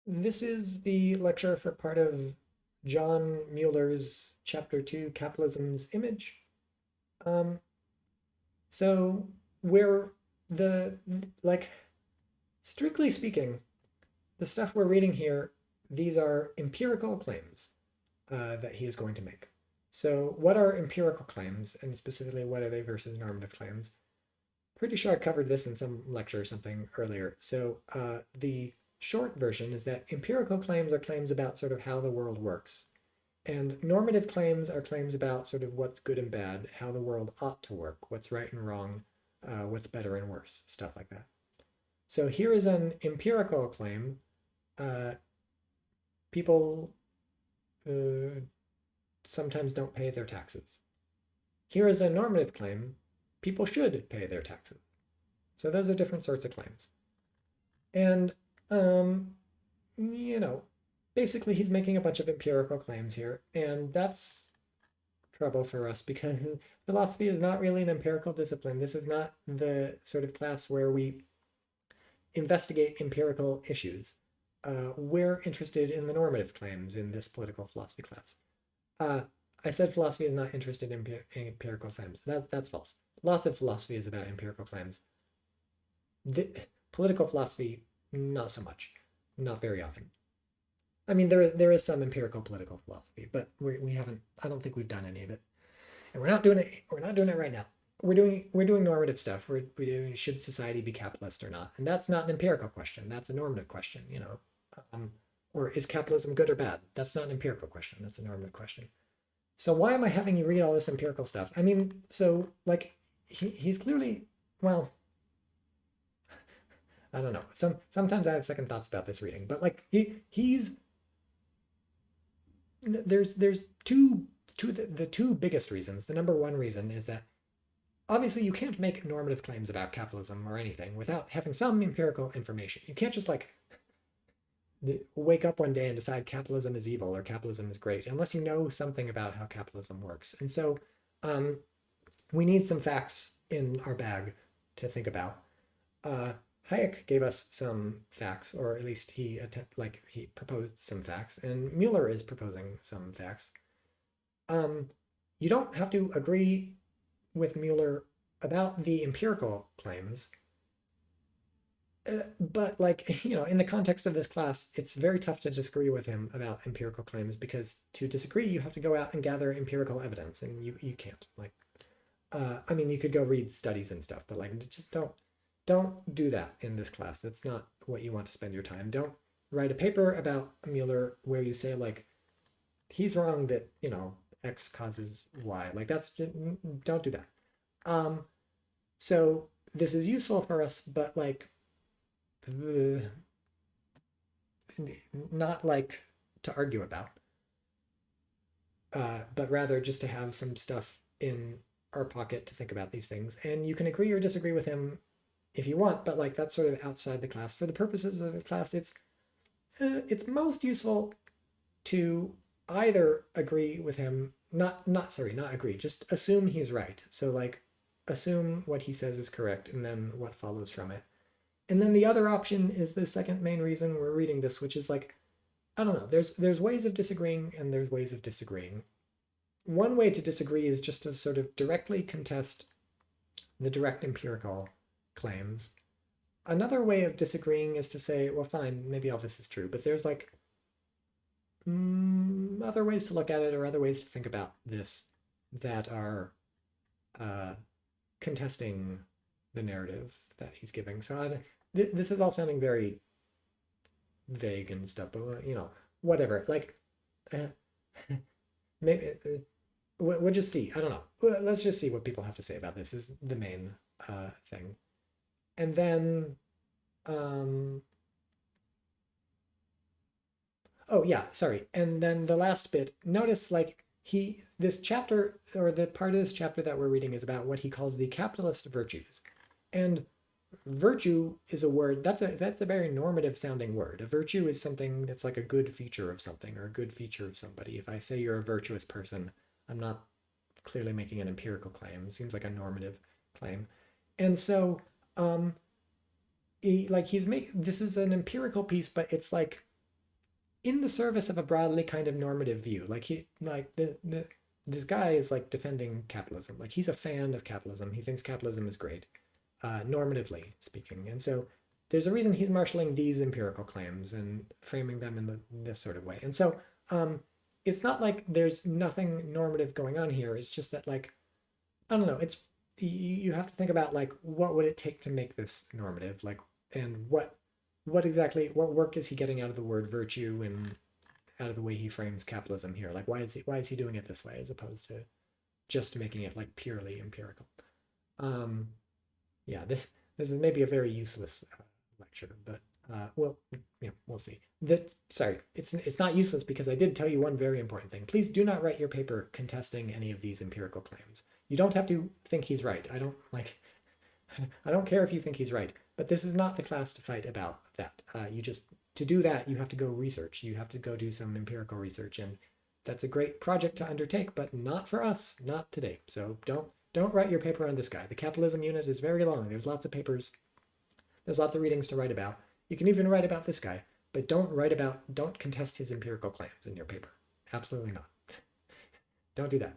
This is the lecture for part of John Mueller's Chapter 2, Capitalism's Image. Um, so where the, like, strictly speaking, the stuff we're reading here, these are empirical claims that he is going to make. So what are empirical claims, and specifically what are they versus normative claims? Pretty sure I covered this in some lecture or something earlier. So the short version is that empirical claims are claims about sort of how the world works. And normative claims are claims about sort of what's good and bad, how the world ought to work, what's right and wrong, what's better and worse, stuff like that. So here is an empirical claim. Uh, People sometimes don't pay their taxes. Here is a normative claim. People should pay their taxes. So those are different sorts of claims. And, um, you know, basically he's making a bunch of empirical claims here. And that's trouble for us because philosophy is not really an empirical discipline. This is not the sort of class where we investigate empirical issues. We're interested in the normative claims in this political philosophy class. Uh, I said philosophy is not interested in empirical claims. That's false. Lots of philosophy is about empirical claims. The political philosophy, not so much, not very often. I mean, there is some empirical political philosophy, but we haven't. I don't think we've done any of it, and we're not doing it. We're not doing it right now. We're doing normative stuff. We doing should society be capitalist or not, and that's not an empirical question. That's a normative question. Um, or is capitalism good or bad? That's not an empirical question. That's a normative question. So why am I having you read all this empirical stuff? I mean, so like he's clearly well. I don't know. Sometimes I have second thoughts about this reading, but like he's there's the two biggest reasons. The number one reason is that obviously you can't make normative claims about capitalism or anything without having some empirical information. You can't just like wake up one day and decide capitalism is evil or capitalism is great unless you know something about how capitalism works. And so um, we need some facts in our bag to think about. Uh, Hayek gave us some facts, or at least he proposed some facts, and Mueller is proposing some facts. Um, you don't have to agree with Mueller about the empirical claims, but like in the context of this class, it's very tough to disagree with him about empirical claims because to disagree, you have to go out and gather empirical evidence, and you can't. Like, I mean, you could go read studies and stuff, but like, just don't do that in this class. That's not what you want to spend your time. Don't write a paper about Mueller where you say like he's wrong that X causes Y. Like that's don't do that. Um, so this is useful for us, but like not like to argue about, but rather just to have some stuff in our pocket to think about these things. And you can agree or disagree with him if you want, but like that's sort of outside the class. For the purposes of the class, it's most useful to either agree with him, not agree, just assume he's right. So like assume what he says is correct and then what follows from it. And then the other option is the second main reason we're reading this, which is like, I don't know, there's ways of disagreeing and there's ways of disagreeing. One way to disagree is just to sort of directly contest the direct empirical claims. Another way of disagreeing is to say, well, fine, maybe all this is true, but there's like other ways to look at it or other ways to think about this that are uh, contesting the narrative that he's giving. So this is all sounding very vague and stuff, but whatever. Like, uh, maybe we'll just see. I don't know. Let's just see what people have to say about this. Is the main thing, and then um, oh yeah, sorry. And then the last bit, notice like this chapter or the part of this chapter that we're reading is about what he calls the capitalist virtues. And virtue is a word that's a very normative sounding word. A virtue is something that's like a good feature of something or a good feature of somebody. If I say you're a virtuous person, I'm not clearly making an empirical claim. It seems like a normative claim. And so he's this is an empirical piece, but it's like in the service of a broadly kind of normative view. Like this guy is like defending capitalism. Like he's a fan of capitalism. He thinks capitalism is great, normatively speaking. And so there's a reason he's marshaling these empirical claims and framing them in this sort of way. And so it's not like there's nothing normative going on here. It's just that like, I don't know, it's you have to think about like what would it take to make this normative, like, and what exactly what work is he getting out of the word virtue and out of the way he frames capitalism here? Like why is he doing it this way as opposed to just making it like purely empirical? Um, yeah, this is maybe a very useless lecture, but well, yeah, we'll see. That sorry, it's not useless because I did tell you one very important thing. Please do not write your paper contesting any of these empirical claims. You don't have to think he's right. I don't like. I don't care if you think he's right, but this is not the class to fight about that. You just to do that you have to go research. You have to go do some empirical research, and that's a great project to undertake, but not for us, not today. So don't write your paper on this guy. The capitalism unit is very long. There's lots of papers. There's lots of readings to write about. You can even write about this guy, but don't contest his empirical claims in your paper. Absolutely not. Don't do that.